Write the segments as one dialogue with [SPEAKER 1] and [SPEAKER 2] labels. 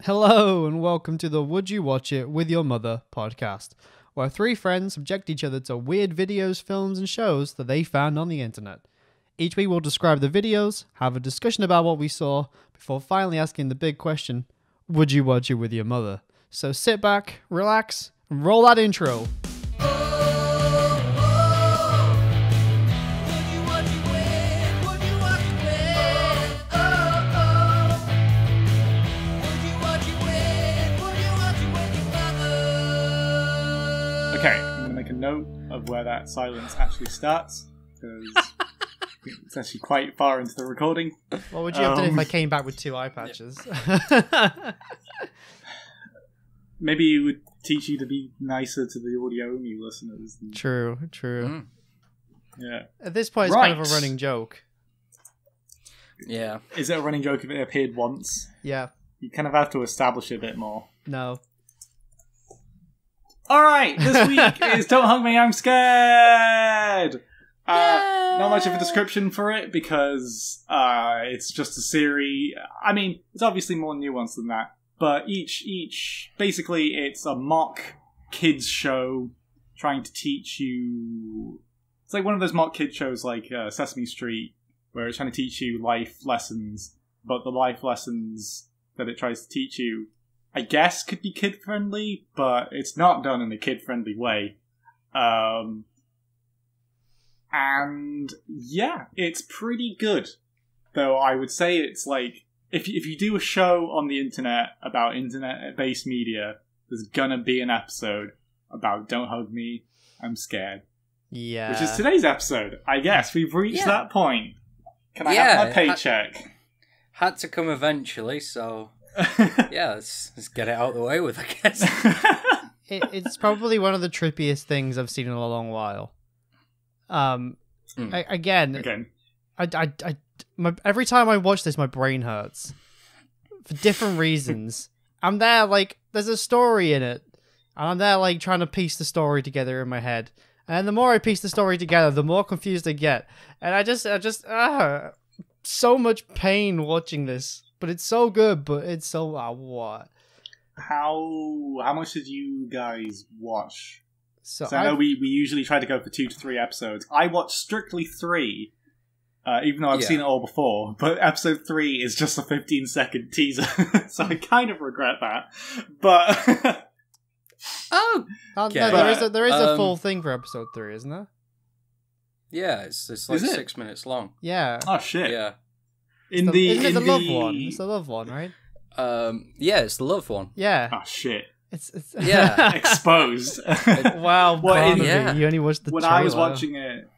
[SPEAKER 1] Hello and welcome to the Would You Watch It With Your Mother podcast, where three friends subject each other to weird videos, films and shows that they found on the internet. Each week we'll describe the videos, have a discussion about what we saw, before finally asking the big question, would you watch it with your mother? So sit back, relax, and roll that intro.
[SPEAKER 2] Okay, I'm going to make a note of where that silence actually starts, because it's actually quite far into the recording.
[SPEAKER 1] What would you have done if I came back with two eye patches?
[SPEAKER 2] Maybe it would teach you to be nicer to the audio-only listeners.
[SPEAKER 1] True.
[SPEAKER 2] Yeah.
[SPEAKER 1] At this point, it's kind of a running joke.
[SPEAKER 3] Yeah.
[SPEAKER 2] Is it a running joke if it appeared once?
[SPEAKER 1] Yeah.
[SPEAKER 2] You kind of have to establish it a bit more.
[SPEAKER 1] No.
[SPEAKER 2] Alright, this week is Don't Hug Me, I'm Scared! Not much of a description for it, because it's just a series. I mean, it's obviously more nuanced than that, but basically it's a mock kids show trying to teach you... It's like one of those mock kids shows like Sesame Street, where it's trying to teach you life lessons, but the life lessons that it tries to teach you, I guess, could be kid-friendly, but it's not done in a kid-friendly way. And yeah, it's pretty good. Though I would say it's like, if you do a show on the internet about internet-based media, there's gonna be an episode about Don't Hug Me, I'm Scared.
[SPEAKER 1] Yeah.
[SPEAKER 2] Which is today's episode. I guess we've reached that point. Can I have my paycheck?
[SPEAKER 3] Had to come eventually, so... yeah, let's get it out of the way with, I guess.
[SPEAKER 1] It's probably one of the trippiest things I've seen in a long while. Again. Every time I watch this, my brain hurts for different reasons. I'm there like there's a story in it, and I'm there like trying to piece the story together in my head. And the more I piece the story together, the more confused I get. And I just so much pain watching this. But it's so good, but it's so... what?
[SPEAKER 2] How much did you guys watch?
[SPEAKER 1] So
[SPEAKER 2] I know we usually try to go for 2 to 3 episodes. I watched strictly 3, even though I've seen it all before. But episode 3 is just a 15-second teaser, so I kind of regret that. But...
[SPEAKER 1] No, there is a full thing for episode 3, isn't there?
[SPEAKER 3] Yeah, it's like 6 minutes long.
[SPEAKER 1] Yeah.
[SPEAKER 2] Oh, shit.
[SPEAKER 3] Yeah.
[SPEAKER 1] Isn't it the love one? It's the love one, right?
[SPEAKER 3] Yeah, it's the love one.
[SPEAKER 1] Yeah.
[SPEAKER 2] Oh shit!
[SPEAKER 1] It's
[SPEAKER 3] yeah.
[SPEAKER 2] Exposed.
[SPEAKER 1] Wow, Barnaby, you only watched the
[SPEAKER 2] when
[SPEAKER 1] trailer.
[SPEAKER 2] I was watching it,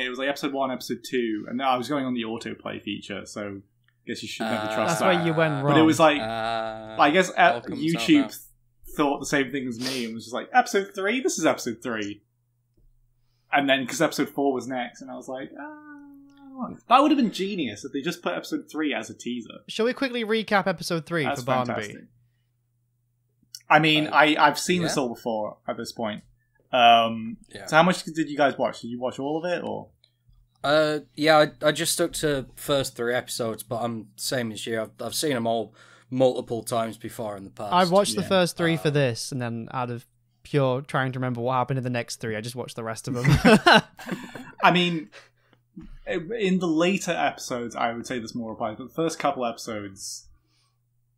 [SPEAKER 2] it was like episode 1, episode 2, and I was going on the autoplay feature, so I guess you should never trust
[SPEAKER 1] that's
[SPEAKER 2] that.
[SPEAKER 1] where you went wrong.
[SPEAKER 2] But it was like, I guess YouTube thought the same thing as me and was just like, episode 3? This is episode 3. And then, because episode 4 was next, and I was like, that would have been genius if they just put episode 3 as a teaser.
[SPEAKER 1] Shall we quickly recap episode 3
[SPEAKER 2] That's
[SPEAKER 1] for Barnaby?
[SPEAKER 2] fantastic. I mean, I've seen this all before at this point. So how much did you guys watch? Did you watch all of it, or?
[SPEAKER 3] Yeah, I just stuck to first 3 episodes, but I'm same as you. I've seen them all multiple times before in the past.
[SPEAKER 1] I watched the first 3 for this, and then out of pure trying to remember what happened in the next 3, I just watched the rest of them.
[SPEAKER 2] I mean... In the later episodes, I would say this more applies, but the first couple episodes...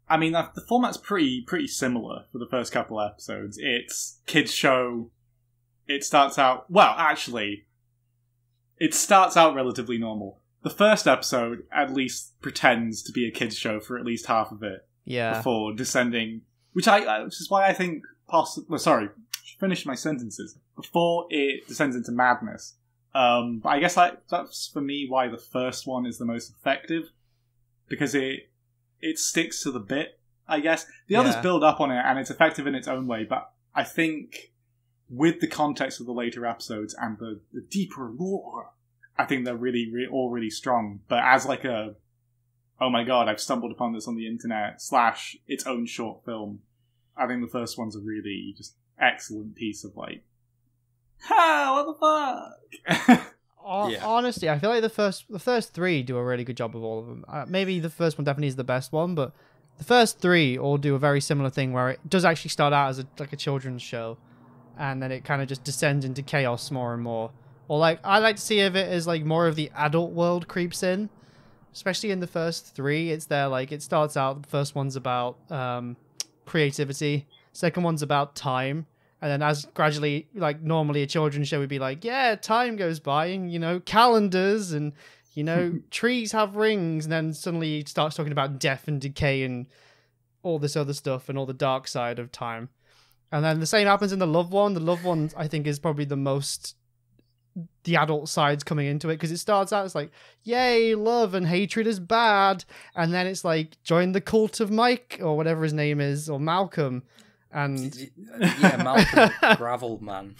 [SPEAKER 2] I mean, the format's pretty similar for the first couple episodes. It's kids show. It starts out... Well, actually, it starts out relatively normal. The first episode at least pretends to be a kids show for at least half of it.
[SPEAKER 1] Yeah.
[SPEAKER 2] Before descending... Which is why I think... finish my sentences. Before it descends into madness. But I guess that's for me why the first one is the most effective, because it sticks to the bit, I guess. The others build up on it, and it's effective in its own way, but I think with the context of the later episodes and the deeper lore, I think they're all really strong. But as like a, oh my god, I've stumbled upon this on the internet / its own short film, I think the first one's a really just excellent piece of like, what the fuck?
[SPEAKER 1] Honestly, I feel like the first 3 do a really good job of all of them. Maybe the first one definitely is the best one, but the first three all do a very similar thing where it does actually start out as a children's show, and then it kind of just descends into chaos more and more. Or like I like to see of it as like more of the adult world creeps in, especially in the first three. It's there like it starts out. The first one's about creativity. Second one's about time. And then as gradually, like normally a children's show would be like, yeah, time goes by and, you know, calendars and, you know, trees have rings. And then suddenly it starts talking about death and decay and all this other stuff and all the dark side of time. And then the same happens in the love one. The love one, I think, is probably the adult side's coming into it because it starts out as like, yay, love and hatred is bad. And then it's like, join the cult of Mike or whatever his name is, or Malcolm. And
[SPEAKER 3] yeah, Malcolm Gravel Man.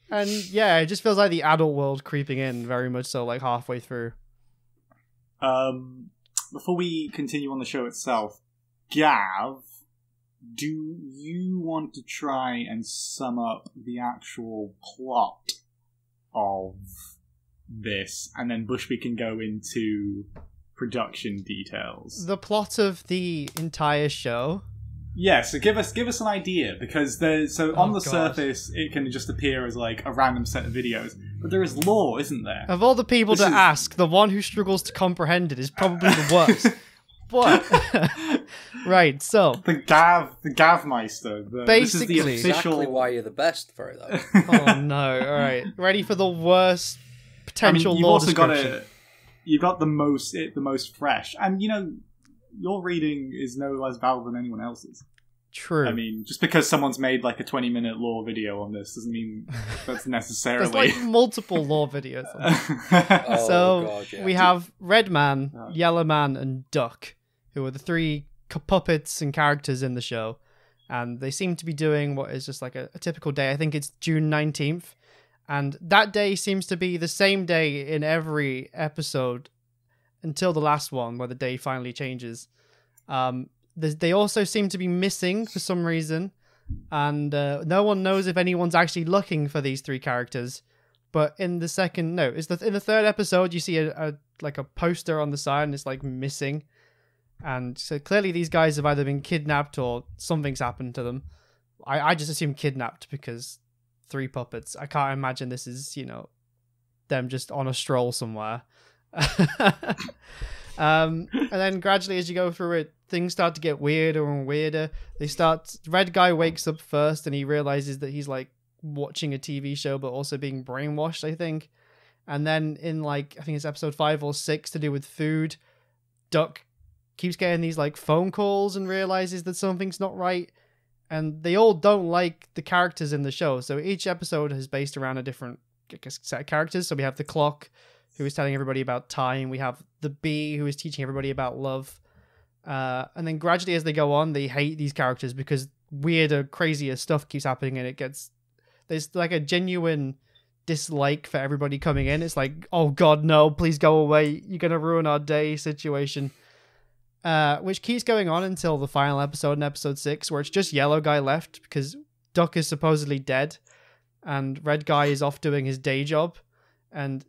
[SPEAKER 1] And yeah, it just feels like the adult world creeping in very much so, like halfway through.
[SPEAKER 2] Before we continue on the show itself, Gav, do you want to try and sum up the actual plot of this, and then Bushby can go into production details?
[SPEAKER 1] The plot of the entire show?
[SPEAKER 2] Yeah, so give us an idea, because on the surface it can just appear as like a random set of videos, but there is lore, isn't there?
[SPEAKER 1] Of all the people to ask, the one who struggles to comprehend it is probably the worst. But right, so
[SPEAKER 2] the Gavmeister. This is the official.
[SPEAKER 3] Exactly why you're the best for it, though.
[SPEAKER 1] Oh no! All right, ready for the worst potential lore description.
[SPEAKER 2] You've got the most fresh, and you know. Your reading is no less valuable than anyone else's.
[SPEAKER 1] True.
[SPEAKER 2] I mean, just because someone's made like a 20-minute lore video on this doesn't mean that's necessarily...
[SPEAKER 1] There's like multiple lore videos on
[SPEAKER 3] this.
[SPEAKER 1] God, yeah. We have Red Man, Yellow Man, and Duck, who are the three puppets and characters in the show. And they seem to be doing what is just like a typical day. I think it's June 19th. And that day seems to be the same day in every episode until the last one where the day finally changes. They also seem to be missing for some reason, and no one knows if anyone's actually looking for these three characters. But in the in the third episode you see a poster on the side and it's like missing, and so clearly these guys have either been kidnapped or something's happened to them. I just assume kidnapped because three puppets. I can't imagine this is, you know, them just on a stroll somewhere. And then gradually as you go through it, things start to get weirder and weirder. Red guy wakes up first and he realizes that he's like watching a TV show but also being brainwashed, I think. And then in like, I think it's episode 5 or 6 to do with food, Duck keeps getting these like phone calls and realizes that something's not right. And they all don't like the characters in the show. So each episode is based around a different, I guess, set of characters. So we have the clock, who is telling everybody about time. We have the bee, who is teaching everybody about love. And then gradually as they go on, they hate these characters because weirder, crazier stuff keeps happening, and there's like a genuine dislike for everybody coming in. It's like, oh god, no, please go away. You're going to ruin our day situation. Which keeps going on until the final episode in episode 6, where it's just Yellow Guy left because Duck is supposedly dead and Red Guy is off doing his day job. And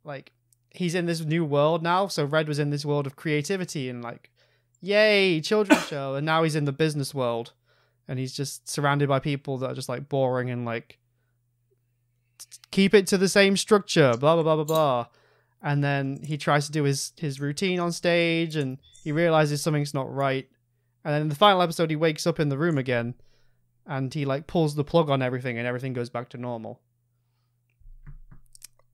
[SPEAKER 1] like, he's in this new world now. So Red was in this world of creativity and like, yay, children's show. And now he's in the business world. And he's just surrounded by people that are just like boring and like, keep it to the same structure, blah, blah, blah, blah, blah. And then he tries to do his routine on stage and he realizes something's not right. And then in the final episode, he wakes up in the room again and he like pulls the plug on everything and everything goes back to normal.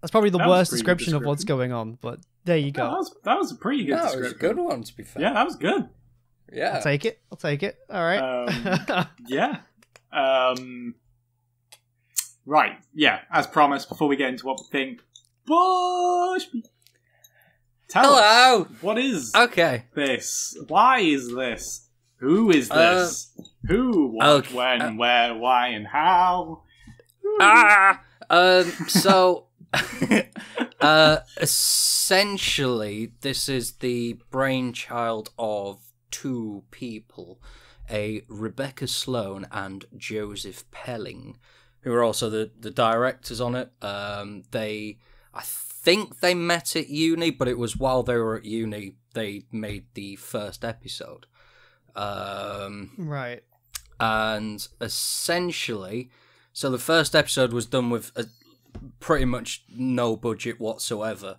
[SPEAKER 1] That's probably the worst description of what's going on, but there you go.
[SPEAKER 2] That was a pretty good description.
[SPEAKER 3] That was a good one, to be fair.
[SPEAKER 2] Yeah, that was good.
[SPEAKER 3] Yeah.
[SPEAKER 1] I'll take it. All right.
[SPEAKER 2] Yeah. Right. Yeah, as promised, before we get into what we think, Bushby, tell us, what is this? Why is this? Who is this? Who, what, when, where, why, and how?
[SPEAKER 3] So... essentially, this is the brainchild of two people, a Rebecca Sloan and Joseph Pelling, who are also the directors on it. I think they met at uni, but it was while they were at uni they made the first episode.
[SPEAKER 1] Right.
[SPEAKER 3] And essentially, so the first episode was done with pretty much no budget whatsoever,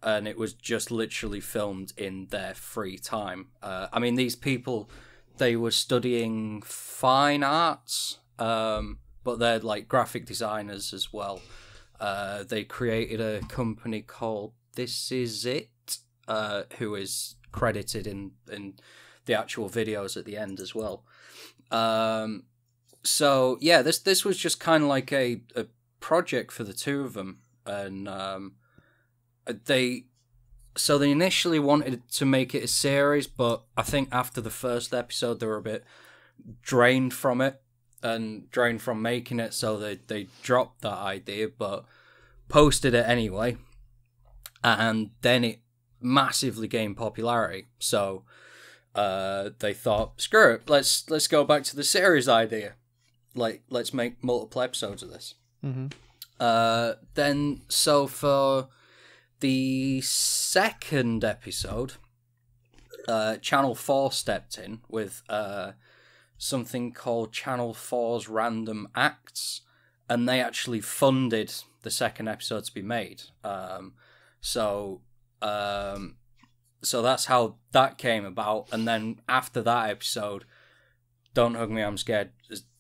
[SPEAKER 3] and it was just literally filmed in their free time. I mean, these people, they were studying fine arts, but they're like graphic designers as well. They created a company called This Is It, who is credited in the actual videos at the end as well. So yeah, this was just kind of like a project for the two of them, and they initially wanted to make it a series, but I think after the first episode they were a bit drained from it and drained from making it, so they dropped that idea, but posted it anyway, and then it massively gained popularity. So they thought, screw it, let's go back to the series idea. Like, let's make multiple episodes of this. Then, so for the second episode, Channel 4 stepped in with something called Channel 4's Random Acts, and they actually funded the second episode to be made. So that's how that came about. And then after that episode, Don't Hug Me, I'm Scared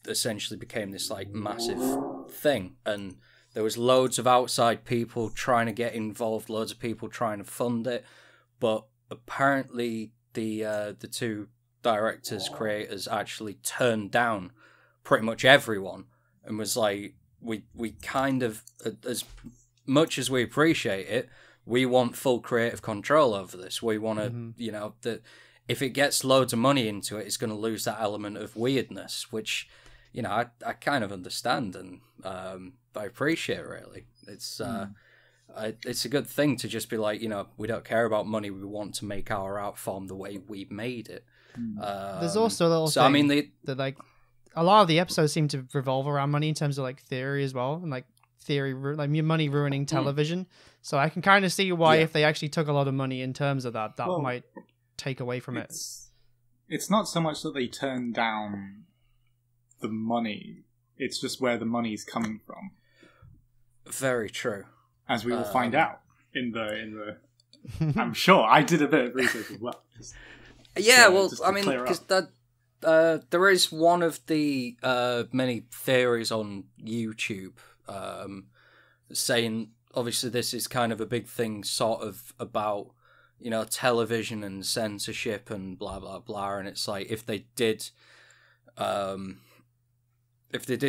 [SPEAKER 3] essentially became this like massive thing, and there was loads of outside people trying to get involved, loads of people trying to fund it, but apparently the two directors, creators actually turned down pretty much everyone and was like, we kind of, as much as we appreciate it, we want full creative control over this. We want to, you know, that if it gets loads of money into it, it's going to lose that element of weirdness, which, you know, I kind of understand, and I appreciate, really. It's a good thing to just be like, you know, we don't care about money, we want to make our art form the way we made it.
[SPEAKER 1] There's also a little thing, I mean, that like a lot of the episodes seem to revolve around money in terms of like theory as well, and like like money ruining television. So I can kind of see why if they actually took a lot of money in terms of that might take away from it.
[SPEAKER 2] It's not so much that they turned down the money, it's just where the money's coming from.
[SPEAKER 3] Very true.
[SPEAKER 2] As we will find out in the I'm sure I did a bit of research as well.
[SPEAKER 3] I mean, because that there is one of the many theories on YouTube saying, obviously this is kind of a big thing sort of about, you know, television and censorship and blah blah blah, and it's like if they did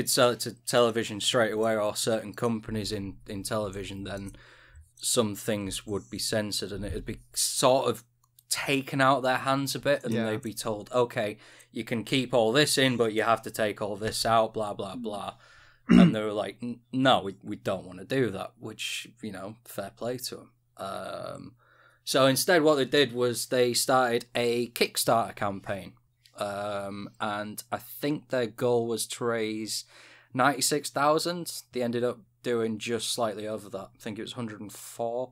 [SPEAKER 3] sell it to television straight away, or certain companies in television, then some things would be censored and it'd be sort of taken out of their hands a bit, and they'd be told, okay, you can keep all this in, but you have to take all this out, blah blah blah. And they were like, no, we don't want to do that, which, you know, fair play to them. So instead what they did was they started a Kickstarter campaign. And I think their goal was to raise 96,000. They ended up doing just slightly over that. I think it was 104.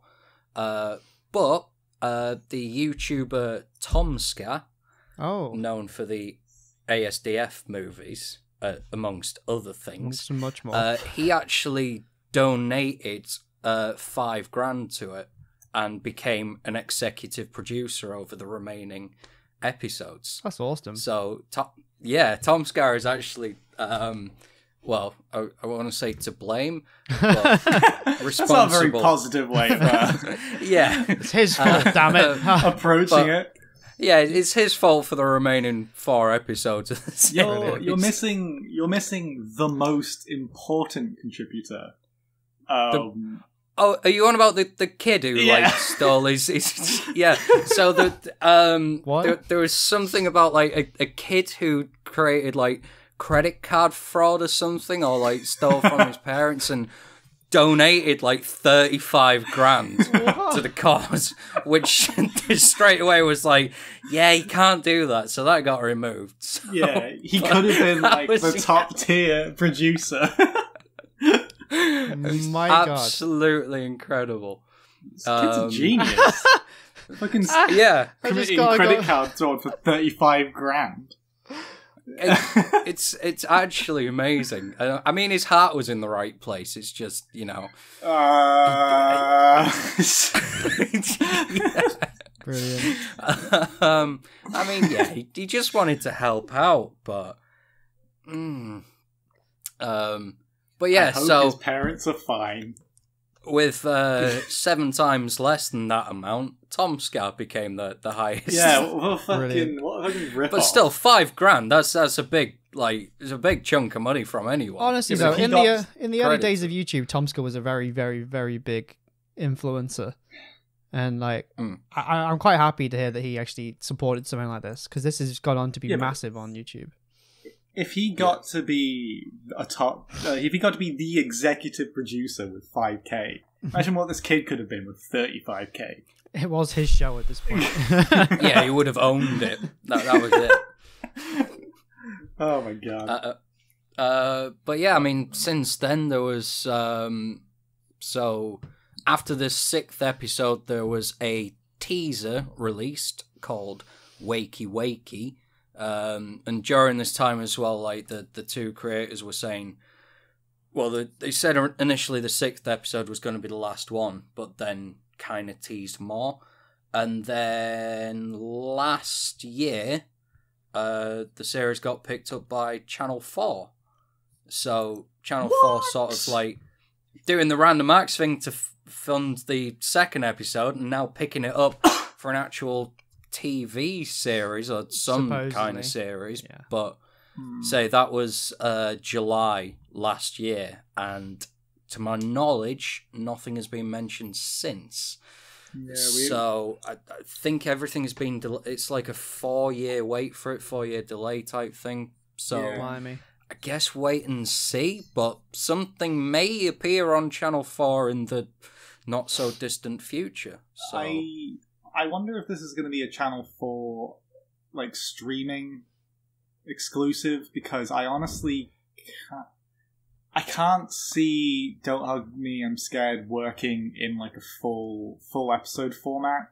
[SPEAKER 3] But the YouTuber Tomska, known for the ASDF movies, amongst other things,
[SPEAKER 1] much more,
[SPEAKER 3] he actually donated $5,000 to it and became an executive producer over the remaining episodes.
[SPEAKER 1] That's awesome.
[SPEAKER 3] So, Tom Scar is actually, well, I want to say to blame, but responsible.
[SPEAKER 2] That's not a very positive way of
[SPEAKER 3] it's
[SPEAKER 1] his fault, damn it.
[SPEAKER 2] approaching it.
[SPEAKER 3] Yeah, it's his fault for the remaining 4 episodes of the series.
[SPEAKER 2] You're missing the most important contributor.
[SPEAKER 3] Oh, are you on about the kid who like stole his yeah? So there was something about like a kid who created like credit card fraud or something, or like stole from his parents and donated like $35,000 to the cause, which straight away was like, yeah, you can't do that. So that got removed. So,
[SPEAKER 2] yeah, he could have been like the top tier producer.
[SPEAKER 1] My God.
[SPEAKER 3] Absolutely incredible.
[SPEAKER 2] This kid's a genius. Fucking
[SPEAKER 3] Yeah,
[SPEAKER 2] committing credit card fraud for 35 grand.
[SPEAKER 3] it's actually amazing. I mean, his heart was in the right place. It's just,
[SPEAKER 1] Brilliant.
[SPEAKER 3] I mean, yeah, he just wanted to help out, but yeah.
[SPEAKER 2] I hope
[SPEAKER 3] So
[SPEAKER 2] his parents are fine.
[SPEAKER 3] with 7 times less than that amount, Tom Scar became the highest.
[SPEAKER 2] Yeah, what a fucking rip-off.
[SPEAKER 3] But still, $5,000. That's a big it's a big chunk of money from anyone.
[SPEAKER 1] Honestly, though, in the early days of YouTube, Tom Scar was a very, very, very big influencer, and I'm quite happy to hear that he actually supported something like this, because this has gone on to be massive on YouTube.
[SPEAKER 2] If he got to be if he got to be the executive producer with 5K, imagine what this kid could have been with 35K.
[SPEAKER 1] It was his show at this point.
[SPEAKER 3] Yeah, he would have owned it. That was it.
[SPEAKER 2] Oh my god.
[SPEAKER 3] But yeah, I mean, since then there was so after this 6th episode, there was a teaser released called Wakey Wakey. And during this time as well, like the two creators were saying, well, they said initially the 6th episode was going to be the last one, but then kind of teased more. And then last year, the series got picked up by Channel 4. So Channel 4 sort of like doing the random acts thing to fund the 2nd episode, and now picking it up for an actual TV series or some kind of series. Yeah. But say that was July last year, and to my knowledge, nothing has been mentioned since. Yeah, so I think everything has been it's like a 4-year wait for it, 4-year delay type thing. So I guess wait and see, but something may appear on Channel 4 in the not so distant future. So
[SPEAKER 2] I wonder if this is going to be a Channel 4 like streaming exclusive, because I honestly can't see Don't Hug Me, I'm Scared working in like a full episode format.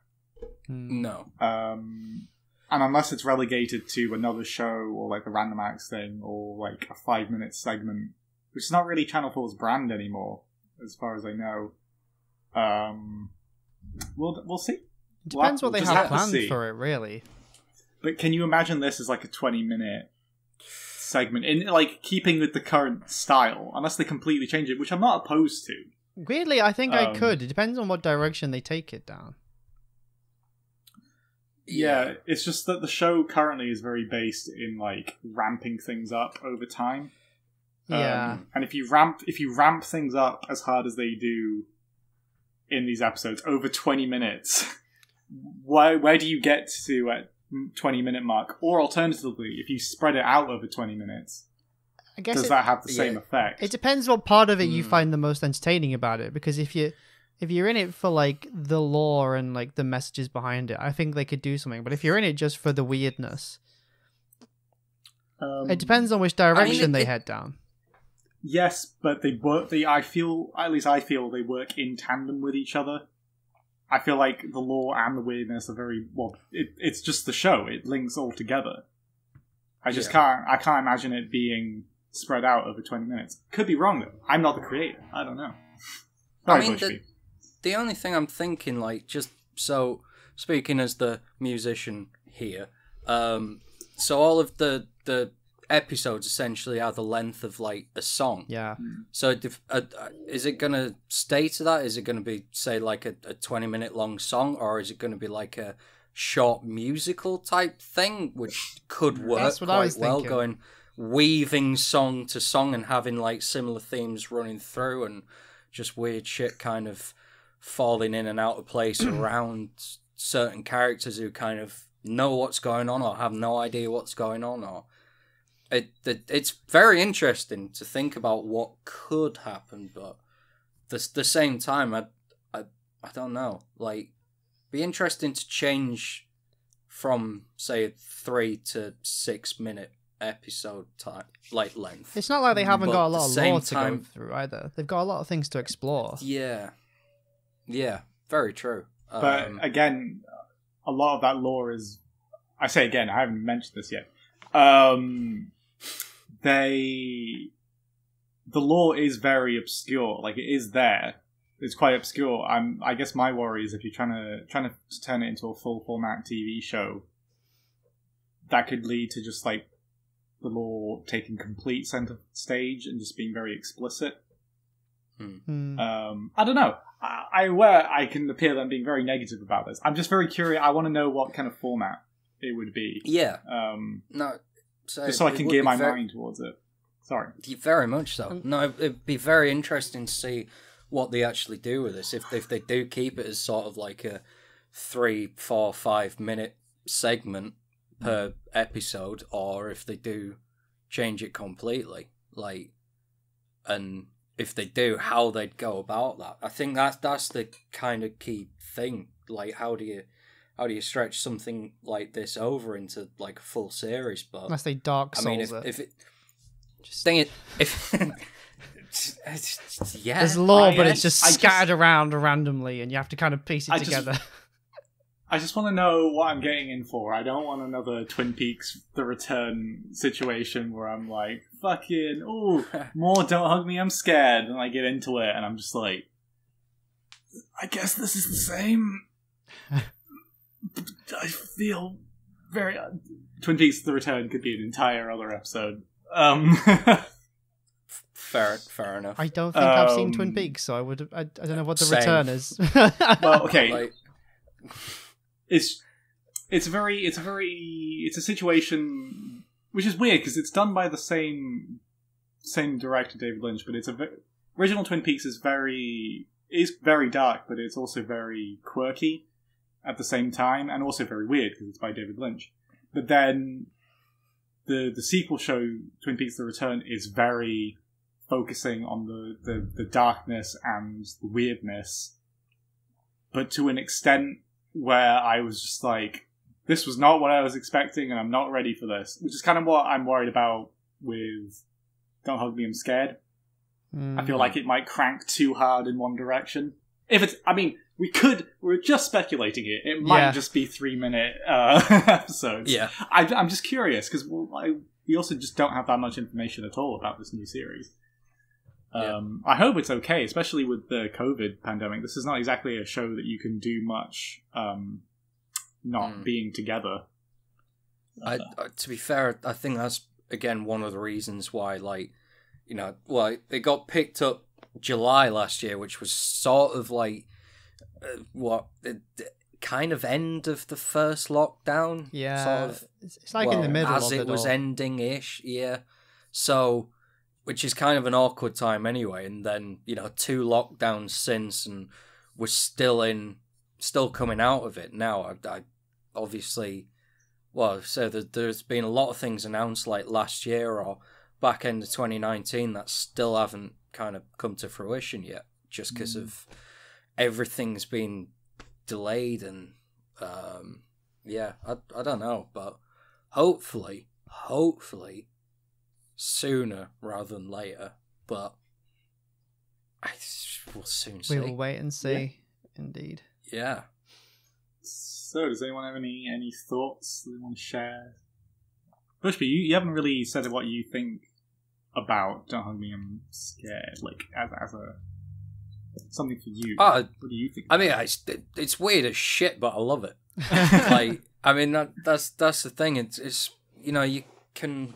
[SPEAKER 3] No.
[SPEAKER 2] And unless it's relegated to another show or like the Random Acts thing or like a 5-minute segment, which is not really Channel 4's brand anymore, as far as I know. We'll see.
[SPEAKER 1] It depends what they have planned for it, really.
[SPEAKER 2] But can you imagine this as like a 20-minute segment, in like keeping with the current style, unless they completely change it, which I'm not opposed to.
[SPEAKER 1] Weirdly, I think I could. It depends on what direction they take it down.
[SPEAKER 2] Yeah, it's just that the show currently is very based in like ramping things up over time.
[SPEAKER 1] Yeah.
[SPEAKER 2] And if you ramp things up as hard as they do in these episodes over 20 minutes, where do you get to at 20-minute mark? Or alternatively, if you spread it out over 20 minutes,
[SPEAKER 1] I guess
[SPEAKER 2] does that have the same effect?
[SPEAKER 1] It depends what part of it you find the most entertaining about it, because if you're in it for like the lore and like the messages behind it, I think they could do something. But if you're in it just for the weirdness, it depends on which direction they head down.
[SPEAKER 2] Yes, but I feel they work in tandem with each other. I feel like the lore and the weirdness are very well. It's just the show; it links all together. I can't imagine it being spread out over 20 minutes. Could be wrong though. I'm not the creator. I don't know.
[SPEAKER 3] The only thing I'm thinking, like, just so speaking as the musician here, so all of the episodes essentially are the length of like a song.
[SPEAKER 1] Yeah.
[SPEAKER 3] So is it gonna stay to that? Is it gonna be, say, like a 20-minute long song, or is it gonna be like a short musical type thing, which could work quite well, going weaving song to song and having like similar themes running through and just weird shit kind of falling in and out of place around certain characters who kind of know what's going on or have no idea what's going on, or it's very interesting to think about what could happen, but the same time, I don't know. Like, be interesting to change from, say, a 3 to 6 minute episode type, like, length.
[SPEAKER 1] It's not like they haven't got a lot of lore to go through either. They've got a lot of things to explore.
[SPEAKER 3] Yeah, very true.
[SPEAKER 2] But again, a lot of that lore is. I say again, I haven't mentioned this yet. The lore is very obscure. Like, it is there. It's quite obscure. I guess my worry is if you're trying to turn it into a full format TV show, that could lead to just like the lore taking complete center stage and just being very explicit. I don't know. I can appear them being very negative about this. I'm just very curious. I want to know what kind of format it would be.
[SPEAKER 3] Yeah.
[SPEAKER 2] No. Just so I can gear my mind towards it. Sorry.
[SPEAKER 3] Very much so. No, it'd be very interesting to see what they actually do with this. If they do keep it as sort of like a 3, 4, 5 minute segment per episode, or if they do change it completely. Like, and if they do, how they'd go about that. I think that's the kind of key thing. Like, how do you stretch something like this over into like a full series? But
[SPEAKER 1] unless they Dark Souls
[SPEAKER 3] if it thing it if yeah,
[SPEAKER 1] there's lore, but it's just scattered around randomly, and you have to kind of piece it together.
[SPEAKER 2] I just want to know what I'm getting in for. I don't want another Twin Peaks: The Return situation where I'm like, fucking, more Don't Hug Me, I'm Scared, and I get into it, and I'm just like, I guess this is the same. I feel very... Twin Peaks: The Return could be an entire other episode.
[SPEAKER 3] Fair enough.
[SPEAKER 1] I don't think I've seen Twin Peaks, so I don't know what the
[SPEAKER 3] Same.
[SPEAKER 1] return is.
[SPEAKER 2] Well, okay. It's a situation which is weird because it's done by the same director, David Lynch, but original Twin Peaks is very dark, but it's also very quirky at the same time, and also very weird because it's by David Lynch. But then the sequel show, Twin Peaks: The Return, is very focusing on the darkness and the weirdness, but to an extent where I was just like, this was not what I was expecting, and I'm not ready for this. Which is kind of what I'm worried about with Don't Hug Me, I'm Scared. I feel like it might crank too hard in one direction. If it's, I mean, we're just speculating here. It might just be 3-minute episodes.
[SPEAKER 3] Yeah.
[SPEAKER 2] I'm just curious, because we also just don't have that much information at all about this new series. I hope it's okay, especially with the COVID pandemic. This is not exactly a show that you can do much not being together.
[SPEAKER 3] To be fair, I think that's, again, one of the reasons why, like, you know, well, it got picked up July last year, which was sort of like, the kind of end of the first lockdown.
[SPEAKER 1] Yeah,
[SPEAKER 3] sort of,
[SPEAKER 1] it's like in the middle
[SPEAKER 3] as
[SPEAKER 1] of
[SPEAKER 3] it was ending-ish, yeah. So, which is kind of an awkward time anyway, and then, you know, 2 lockdowns since, and we're still coming out of it now. I obviously, well, so there's been a lot of things announced like last year or back end of 2019 that still haven't kind of come to fruition yet, just because of everything's been delayed, and I don't know, but hopefully sooner rather than later, but we'll soon see.
[SPEAKER 1] We will wait and see. Indeed.
[SPEAKER 3] Yeah.
[SPEAKER 2] So, does anyone have any thoughts they want to share? Bushby, you haven't really said what you think about Don't Hug Me, I'm Scared, like, as a something for you. What do you think?
[SPEAKER 3] I mean, it's weird as shit, but I love it. Like, I mean, that's the thing. It's you know, you can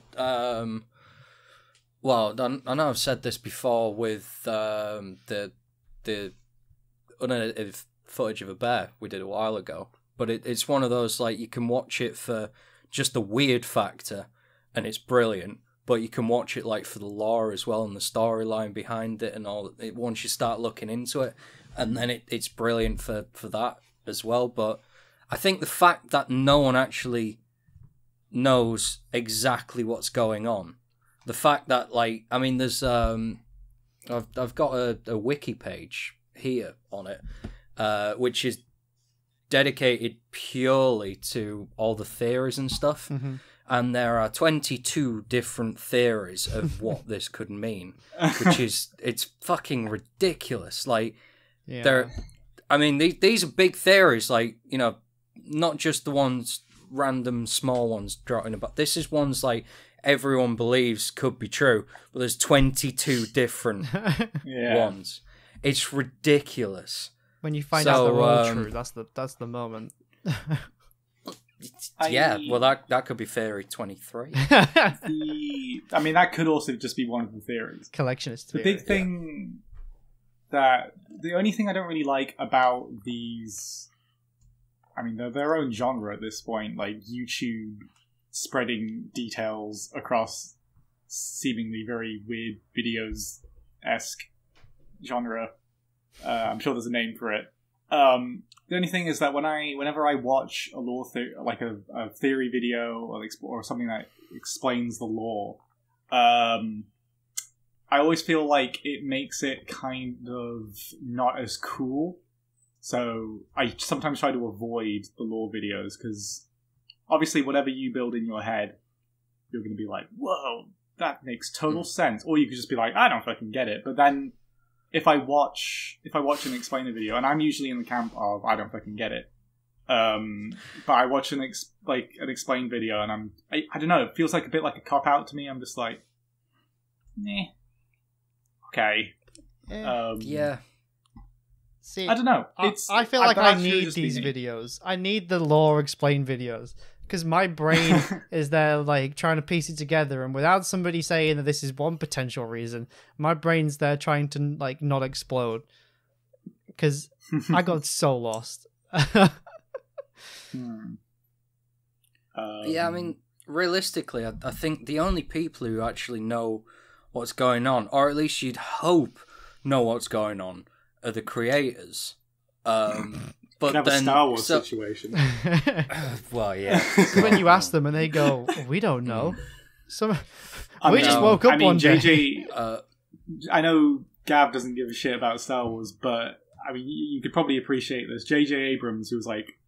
[SPEAKER 3] well, I know I've said this before with the unedited footage of a bear we did a while ago, but it's one of those, like, you can watch it for just the weird factor, and it's brilliant, but you can watch it, like, for the lore as well, and the storyline behind it, and all. Once you start looking into it, and then it's brilliant for that as well. But I think the fact that no one actually knows exactly what's going on, the fact that, like, I mean, there's I've got a wiki page here on it, which is dedicated purely to all the theories and stuff. Mm-hmm. And there are 22 different theories of what this could mean, which is, it's fucking ridiculous. Like, I mean, these are big theories. Like, you know, not just the ones, random small ones trotting about. This is ones like everyone believes could be true, but there's 22 different ones. It's ridiculous.
[SPEAKER 1] When you find out they're all true, that's the moment.
[SPEAKER 3] Well, that could be theory 23.
[SPEAKER 2] I mean, that could also just be one of the theories.
[SPEAKER 1] Collectionist theory.
[SPEAKER 2] The big thing the only thing I don't really like about these, I mean, they're their own genre at this point, like YouTube spreading details across seemingly very weird videos-esque genre. I'm sure there's a name for it. The only thing is that whenever I watch a lore like a theory video or something that explains the lore, I always feel like it makes it kind of not as cool. So I sometimes try to avoid the lore videos because obviously whatever you build in your head, you're going to be like, whoa, that makes total sense. Or you could just be like, I don't fucking get it. But then if I watch an explainer video, and I'm usually in the camp of I don't fucking get it, but I watch an explained video, and I don't know, it feels like a bit like a cop out to me. I'm just like, okay,
[SPEAKER 3] yeah.
[SPEAKER 1] See,
[SPEAKER 2] I don't know.
[SPEAKER 1] I feel like I need these videos. I need the lore explained videos. Because my brain is there, like, trying to piece it together, and without somebody saying that this is one potential reason, my brain's there trying to, like, not explode. Because I got so lost.
[SPEAKER 3] Yeah, I mean, realistically, I think the only people who actually know what's going on, or at least you'd hope know what's going on, are the creators. But
[SPEAKER 2] have
[SPEAKER 3] then,
[SPEAKER 2] a Star Wars situation.
[SPEAKER 3] Well, yeah.
[SPEAKER 1] When you ask them and they go, we don't know. We just woke up one day.
[SPEAKER 2] I know Gav doesn't give a shit about Star Wars, but I mean, you could probably appreciate this. J.J. Abrams, who was like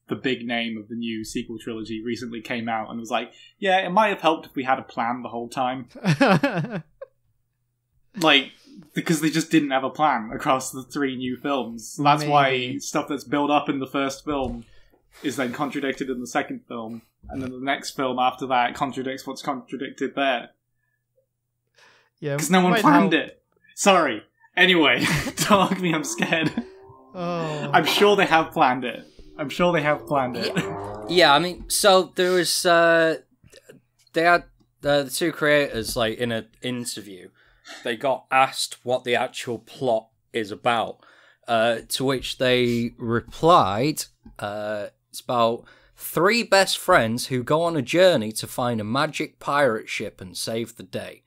[SPEAKER 2] the big name of the new sequel trilogy, recently came out and was like, yeah, it might have helped if we had a plan the whole time. Like, because they just didn't have a plan across the 3 new films. That's why stuff that's built up in the first film is then contradicted in the second film, and then the next film after that contradicts what's contradicted there.
[SPEAKER 1] Yeah,
[SPEAKER 2] because no one planned it. Sorry. Anyway, don't look me, I'm scared.
[SPEAKER 1] Oh.
[SPEAKER 2] I'm sure they have planned it.
[SPEAKER 3] Yeah, I mean, so there was, they had the 2 creators, like, in an interview. They got asked what the actual plot is about, to which they replied, it's about 3 best friends who go on a journey to find a magic pirate ship and save the day.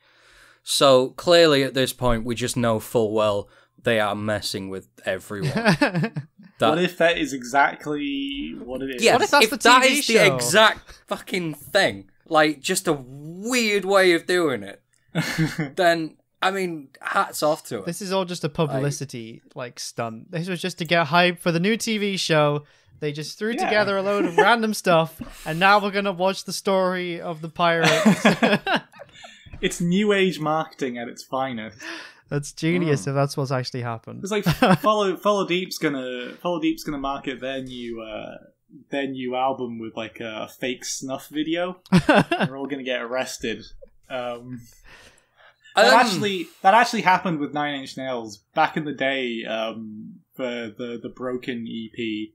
[SPEAKER 3] So, clearly at this point, we just know full well they are messing with everyone.
[SPEAKER 2] What if that is exactly what it is?
[SPEAKER 3] Yeah,
[SPEAKER 1] what if that's the
[SPEAKER 3] that
[SPEAKER 1] TV
[SPEAKER 3] is
[SPEAKER 1] show?
[SPEAKER 3] the exact fucking thing, like, just a weird way of doing it, then... I mean, hats off to it.
[SPEAKER 1] This is all just a publicity stunt. This was just to get hype for the new TV show. They just threw together a load of random stuff, and now we're gonna watch the story of the pirates.
[SPEAKER 2] It's new age marketing at its finest.
[SPEAKER 1] That's genius if that's what's actually happened.
[SPEAKER 2] It's like Follow Deep's gonna market their new album with like a fake snuff video. They're all gonna get arrested. That actually happened with 9 Inch Nails back in the day. For the Broken EP,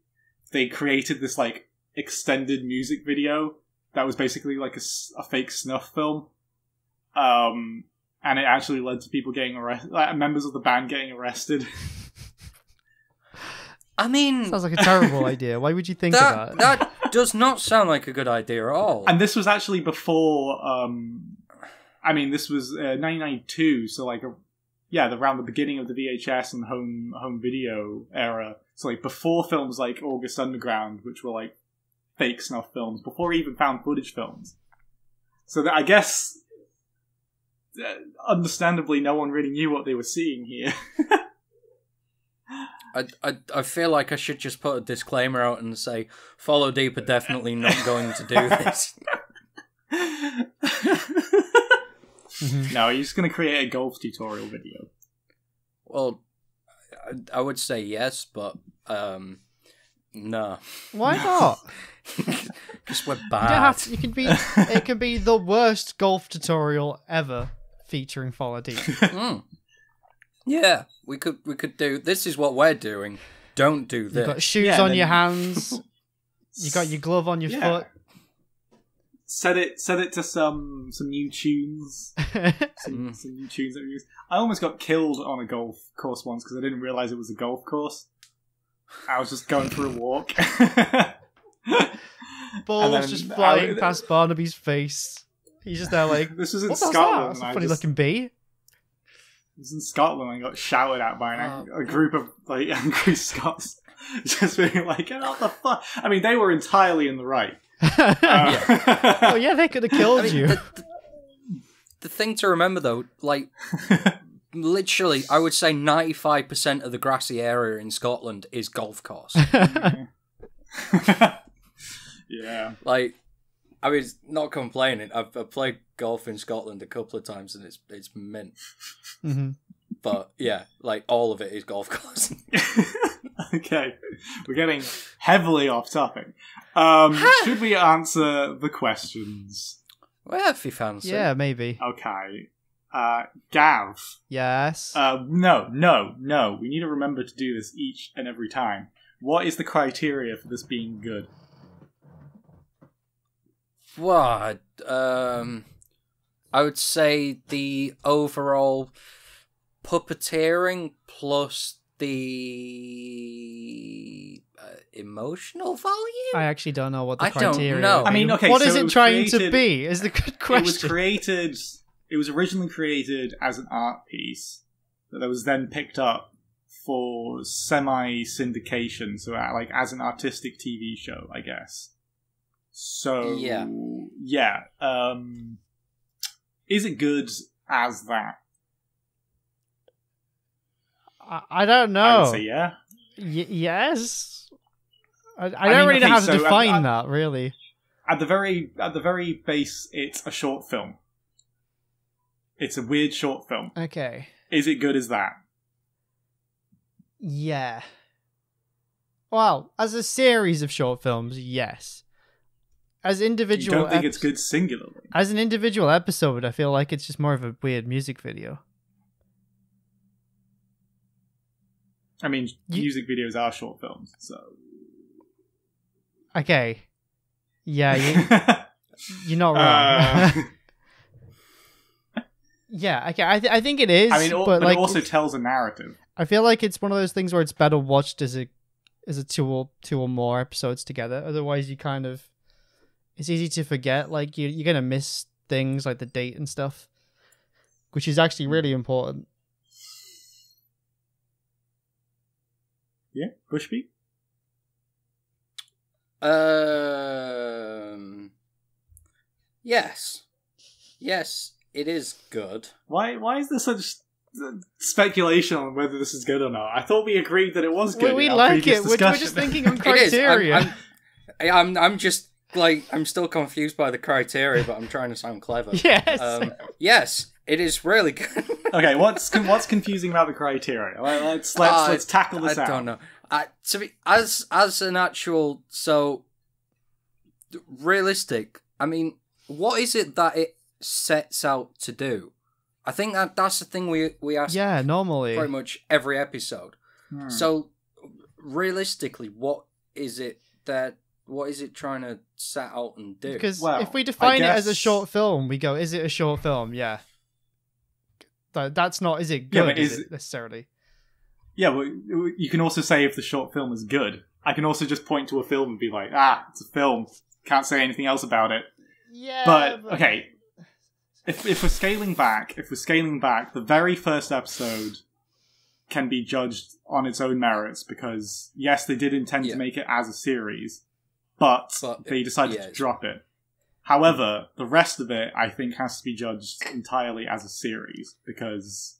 [SPEAKER 2] they created this like extended music video that was basically like a fake snuff film, and it actually led to people getting arrested, like members of the band getting arrested.
[SPEAKER 3] I mean,
[SPEAKER 1] sounds like a terrible idea. Why would you think of that?
[SPEAKER 3] That does not sound like a good idea at all.
[SPEAKER 2] And this was actually before. I mean, this was 1992, so like, around the beginning of the VHS and home video era. So like before films like August Underground, which were like fake snuff films, before even found footage films. So that, I guess, understandably, no one really knew what they were seeing here.
[SPEAKER 3] I feel like I should just put a disclaimer out and say, Follow Deep are definitely not going to do this.
[SPEAKER 2] No, you're just going to create a golf tutorial video.
[SPEAKER 3] Well, I would say yes, but No.
[SPEAKER 1] Why not?
[SPEAKER 3] Because we're
[SPEAKER 1] You don't
[SPEAKER 3] bad.
[SPEAKER 1] have to, it can be the worst golf tutorial ever featuring Follow Deep.
[SPEAKER 3] Yeah, we could do. This is what we're doing. Don't do this.
[SPEAKER 1] You've got shoes
[SPEAKER 2] Yeah,
[SPEAKER 1] on
[SPEAKER 2] then-
[SPEAKER 1] your hands. You got your glove on your foot.
[SPEAKER 2] Set it to some new tunes. Some new tunes that we use. I almost got killed on a golf course once because I didn't realise it was a golf course. I was just going for a walk.
[SPEAKER 1] Balls
[SPEAKER 2] then
[SPEAKER 1] just flying past Barnaby's face. He's just there like,
[SPEAKER 2] this was in
[SPEAKER 1] what the hell's
[SPEAKER 2] Scotland.
[SPEAKER 1] that? That's a
[SPEAKER 2] and
[SPEAKER 1] funny looking bee.
[SPEAKER 2] It was in Scotland and I got shouted at by a group of like angry Scots. Just being like, get out the fuck. I mean, they were entirely in the right.
[SPEAKER 1] Oh yeah, they could have killed you.
[SPEAKER 3] The thing to remember though, like, literally, I would say 95% of the grassy area in Scotland is golf course.
[SPEAKER 2] Yeah.
[SPEAKER 3] Like, I mean, not complaining. I've played golf in Scotland a couple of times and it's mint.
[SPEAKER 1] Mm-hmm.
[SPEAKER 3] But yeah, like all of it is golf course.
[SPEAKER 2] Okay, we're getting heavily off topic. Should we answer the questions?
[SPEAKER 3] Well, if you fancy.
[SPEAKER 1] Yeah, maybe.
[SPEAKER 2] Okay. Gav.
[SPEAKER 1] Yes.
[SPEAKER 2] No. We need to remember to do this each and every time. What is the criteria for this being good?
[SPEAKER 3] What? I would say the overall puppeteering plus the emotional value.
[SPEAKER 1] I actually don't know what the
[SPEAKER 3] I don't
[SPEAKER 1] criteria
[SPEAKER 3] know.
[SPEAKER 1] is.
[SPEAKER 2] I mean, okay,
[SPEAKER 1] what
[SPEAKER 2] so
[SPEAKER 1] is
[SPEAKER 2] it
[SPEAKER 1] it
[SPEAKER 2] was
[SPEAKER 1] trying to
[SPEAKER 2] created-
[SPEAKER 1] be? Is the good question.
[SPEAKER 2] It was originally created as an art piece that was then picked up for semi-syndication, so like as an artistic TV show, I guess. So yeah. Is it good as that?
[SPEAKER 1] I don't know.
[SPEAKER 2] I would say yeah.
[SPEAKER 1] Yes. I don't
[SPEAKER 2] mean,
[SPEAKER 1] really know
[SPEAKER 2] okay,
[SPEAKER 1] how to
[SPEAKER 2] so
[SPEAKER 1] define that. Really.
[SPEAKER 2] At the very base, it's a short film. It's a weird short film.
[SPEAKER 1] Okay.
[SPEAKER 2] Is it good as that?
[SPEAKER 1] Yeah. Well, as a series of short films, yes. As
[SPEAKER 2] You
[SPEAKER 1] individual,
[SPEAKER 2] don't think it's good singularly?
[SPEAKER 1] As an individual episode, I feel like it's just more of a weird music video.
[SPEAKER 2] I mean, music videos are short films, so...
[SPEAKER 1] Okay. Yeah, you're not wrong. Yeah, okay. I think it is.
[SPEAKER 2] I mean,
[SPEAKER 1] but
[SPEAKER 2] but
[SPEAKER 1] like,
[SPEAKER 2] it also tells a narrative.
[SPEAKER 1] I feel like it's one of those things where it's better watched as a two or more episodes together. Otherwise, you kind of it's easy to forget. Like you're gonna miss things like the date and stuff, which is actually really important.
[SPEAKER 2] Yeah, Bushbeat.
[SPEAKER 3] Yes, it is good.
[SPEAKER 2] Why is there such speculation on whether this is good or not? I thought we agreed that it was good.
[SPEAKER 1] We
[SPEAKER 2] in our
[SPEAKER 1] like
[SPEAKER 2] previous
[SPEAKER 1] it. We're
[SPEAKER 2] discussion.
[SPEAKER 1] just thinking on
[SPEAKER 3] It is.
[SPEAKER 1] criteria.
[SPEAKER 3] I'm just like I'm still confused by the criteria, but I'm trying to sound clever.
[SPEAKER 1] Yes.
[SPEAKER 3] Yes, it is really good.
[SPEAKER 2] Okay, what's confusing about the criteria? Let's tackle this out.
[SPEAKER 3] I don't know. To be as an actual realistic. I mean, what is it that it sets out to do? I think that's the thing we ask.
[SPEAKER 1] Yeah, normally.
[SPEAKER 3] Pretty much every episode. So realistically, what is it trying to set out and do?
[SPEAKER 1] Because
[SPEAKER 2] Well,
[SPEAKER 1] if we define it as a
[SPEAKER 2] guess-
[SPEAKER 1] short film, we go, is it a short film? Yeah. That's not, is it
[SPEAKER 2] Yeah,
[SPEAKER 1] good,
[SPEAKER 2] but
[SPEAKER 1] is
[SPEAKER 2] is
[SPEAKER 1] it necessarily?
[SPEAKER 2] Yeah, well, you can also say if the short film is good. I can also just point to a film and be like, it's a film. Can't say anything else about it.
[SPEAKER 1] Yeah.
[SPEAKER 2] But okay, if we're scaling back, the very first episode can be judged on its own merits because yes, they did intend to make it as a series, but they decided to drop it. However, the rest of it, I think, has to be judged entirely as a series because,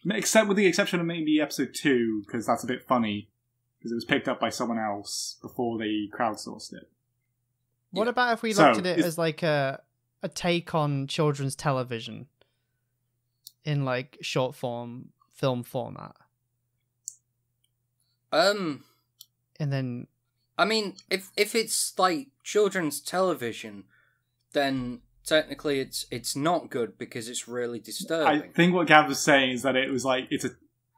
[SPEAKER 2] except with the exception of maybe episode 2, because that's a bit funny because it was picked up by someone else before they crowdsourced it.
[SPEAKER 1] What about if we looked at it as like a take on children's television in like short form film format?
[SPEAKER 3] And
[SPEAKER 1] then
[SPEAKER 3] I mean, if it's like children's television, then technically it's not good because it's really disturbing.
[SPEAKER 2] I think what Gav was saying is that it was like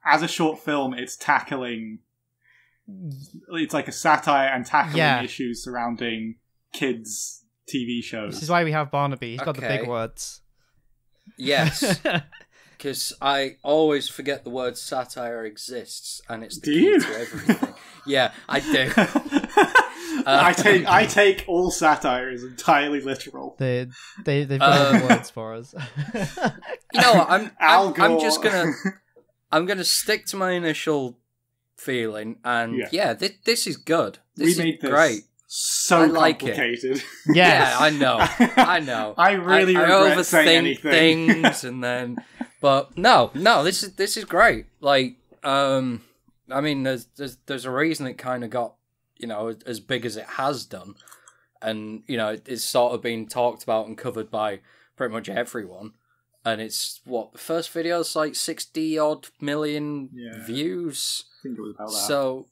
[SPEAKER 2] as a short film, it's tackling. It's like a satire and tackling issues surrounding kids' TV shows.
[SPEAKER 1] This is why we have Barnaby. He's got the big words.
[SPEAKER 3] Yes. Because I always forget the word satire exists, and it's the
[SPEAKER 2] Do
[SPEAKER 3] key
[SPEAKER 2] you?
[SPEAKER 3] to everything. Yeah, I do.
[SPEAKER 2] I take all satire as entirely literal.
[SPEAKER 1] They've got all the words for us.
[SPEAKER 3] You know what? I'm just
[SPEAKER 2] Gore.
[SPEAKER 3] I'm gonna stick to my initial feeling, and this is good. This
[SPEAKER 2] we made
[SPEAKER 3] is
[SPEAKER 2] this
[SPEAKER 3] great.
[SPEAKER 2] so
[SPEAKER 3] I like
[SPEAKER 2] complicated.
[SPEAKER 1] Yes.
[SPEAKER 3] Yeah, I know.
[SPEAKER 2] I really
[SPEAKER 3] I
[SPEAKER 2] regret saying
[SPEAKER 3] overthink
[SPEAKER 2] anything.
[SPEAKER 3] things, and then, but no, this is great. Like, I mean, there's a reason it kind of got, you know, as big as it has done, and you know, it's sort of been talked about and covered by pretty much everyone. And it's the first video's like 60 odd million views.
[SPEAKER 2] I think it was about that.
[SPEAKER 3] So,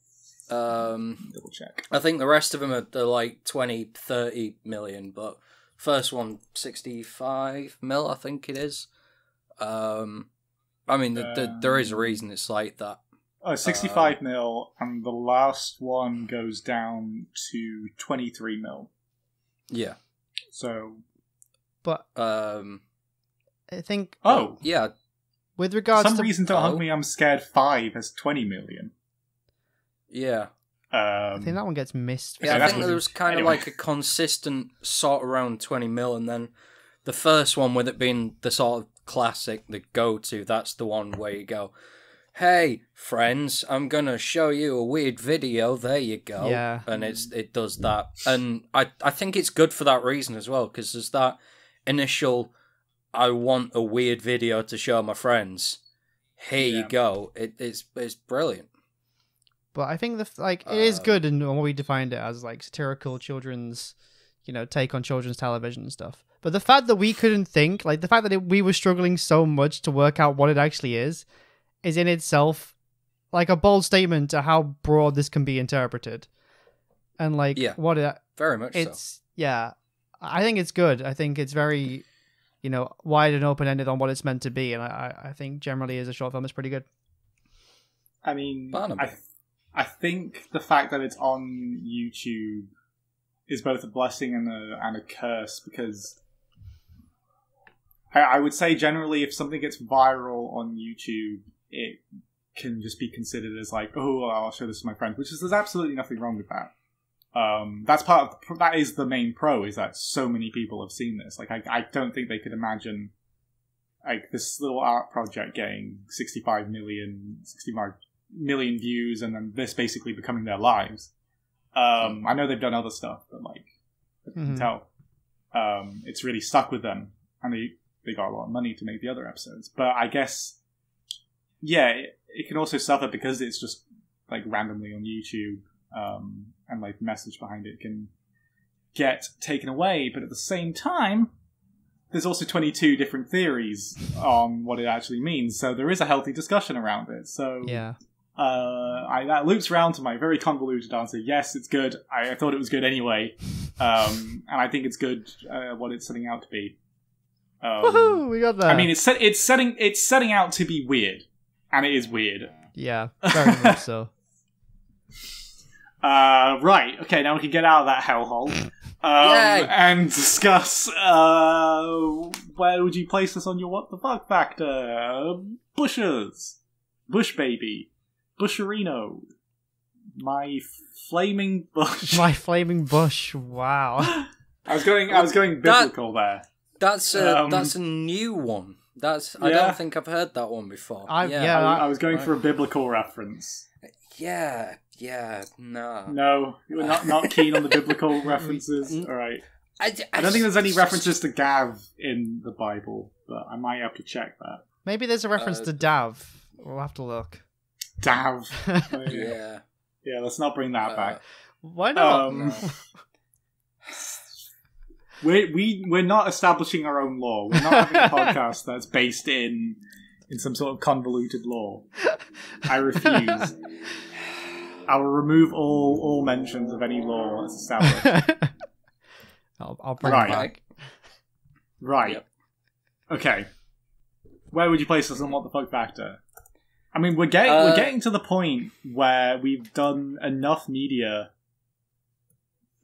[SPEAKER 2] double check.
[SPEAKER 3] I think the rest of them are like 20, 30 million, but first one 65 mil, I think it is. I mean, there is a reason it's like that.
[SPEAKER 2] 65 mil, and the last one goes down to 23 mil.
[SPEAKER 3] Yeah.
[SPEAKER 2] So,
[SPEAKER 1] But I think.
[SPEAKER 2] oh
[SPEAKER 3] yeah.
[SPEAKER 1] With
[SPEAKER 2] for
[SPEAKER 1] regards
[SPEAKER 2] some
[SPEAKER 1] to
[SPEAKER 2] reason, Don't Hug Me, I'm Scared 5 has 20 million.
[SPEAKER 3] Yeah.
[SPEAKER 1] I think that one gets missed.
[SPEAKER 3] Yeah, I
[SPEAKER 2] that's
[SPEAKER 3] think
[SPEAKER 2] what
[SPEAKER 3] there was kind of like a consistent sort around 20 mil, and then the first one with it being the sort of classic, the go-to, that's the one where you go, hey, friends, I'm going to show you a weird video, there you go.
[SPEAKER 1] Yeah.
[SPEAKER 3] And it does that. And I think it's good for that reason as well, because there's that initial, I want a weird video to show my friends. Here you go. It's brilliant.
[SPEAKER 1] But I think it is good in what we defined it as, like satirical children's, you know, take on children's television and stuff. But the fact that we couldn't think, like the fact that we were struggling so much to work out what it actually is in itself like a bold statement to how broad this can be interpreted. And like what it
[SPEAKER 3] very much
[SPEAKER 1] it's I think it's good. I think it's very, you know, wide and open-ended on what it's meant to be, and I think generally as a short film it's pretty good.
[SPEAKER 2] I mean, I think the fact that it's on YouTube is both a blessing and a curse, because I would say generally if something gets viral on YouTube, it can just be considered as like, oh, I'll show this to my friends, which is, there's absolutely nothing wrong with that. That's that is the main pro, is that so many people have seen this. Like, I don't think they could imagine like this little art project getting 65 million views and then this basically becoming their lives. I know they've done other stuff, but like, as you can tell, it's really stuck with them, and they got a lot of money to make the other episodes. But I guess, it can also suffer because it's just like randomly on YouTube, and like the message behind it can get taken away. But at the same time, there's also 22 different theories on what it actually means, so there is a healthy discussion around it. So that loops around to my very convoluted answer. Yes, it's good. I thought it was good anyway, and I think it's good what it's setting out to be.
[SPEAKER 1] Woohoo! We got that.
[SPEAKER 2] I mean, it's setting out to be weird, and it is weird.
[SPEAKER 1] Yeah, very much so.
[SPEAKER 2] Right. Okay, now we can get out of that hellhole and discuss where would you place this on your what the fuck factor? Bushes, Bush baby, Busherino, my flaming bush.
[SPEAKER 1] My flaming bush. Wow.
[SPEAKER 2] I was going biblical there.
[SPEAKER 3] That's a new one. I don't think I've heard that one before.
[SPEAKER 2] I was going for a biblical reference. No, you were not keen on the biblical references. All right. I don't think there's any references to Gav in the Bible, but I might have to check that.
[SPEAKER 1] Maybe there's a reference to Dav. We'll have to look.
[SPEAKER 2] Dav.
[SPEAKER 3] Yeah.
[SPEAKER 2] Let's not bring that back.
[SPEAKER 1] Why not?
[SPEAKER 2] We're not establishing our own law. We're not having a podcast that's based in some sort of convoluted law. I refuse. I will remove all mentions of any law that's established.
[SPEAKER 1] I'll bring
[SPEAKER 2] Right.
[SPEAKER 1] it back.
[SPEAKER 2] Right.
[SPEAKER 3] Yep.
[SPEAKER 2] Okay. Where would you place us on what the fuck factor? I mean, we're getting to the point where we've done enough media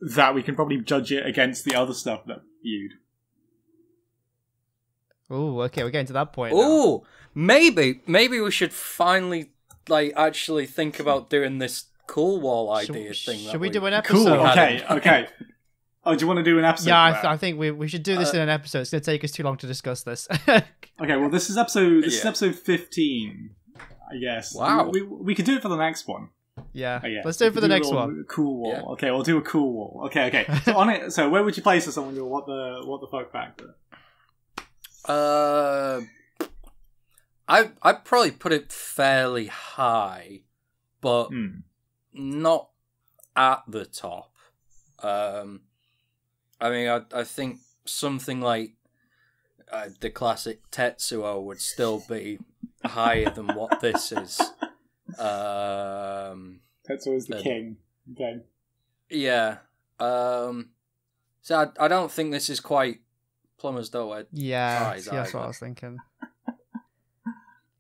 [SPEAKER 2] that we can probably judge it against the other stuff that viewed.
[SPEAKER 1] Ooh, okay, we're getting to that point now.
[SPEAKER 3] Ooh, maybe we should finally actually think about doing this cool wall idea thing.
[SPEAKER 1] Should we do an
[SPEAKER 2] Cool.
[SPEAKER 1] episode?
[SPEAKER 2] Okay. Oh, do you want to do an episode?
[SPEAKER 1] Yeah,
[SPEAKER 2] for that?
[SPEAKER 1] I think we should do this in an episode. It's going to take us too long to discuss this.
[SPEAKER 2] Okay, well, this is episode
[SPEAKER 3] Yeah.
[SPEAKER 2] 15, I guess.
[SPEAKER 3] Wow.
[SPEAKER 2] We could do it for the next one.
[SPEAKER 1] Yeah,
[SPEAKER 2] I guess.
[SPEAKER 1] let's do it for the next
[SPEAKER 2] a
[SPEAKER 1] one.
[SPEAKER 2] Cool wall.
[SPEAKER 3] Yeah.
[SPEAKER 2] Okay, we'll do a cool wall. Okay. So on it. So where would you place us on your what the fuck factor?
[SPEAKER 3] I'd probably put it fairly high, but not at the top. I mean, I think something like the classic Tetsuo would still be higher than what this is.
[SPEAKER 2] Tetsuo is the king. Okay.
[SPEAKER 3] Yeah. So I don't think this is quite Plumbers Don't Wear Ties
[SPEAKER 1] that's what I
[SPEAKER 3] either.
[SPEAKER 1] was thinking.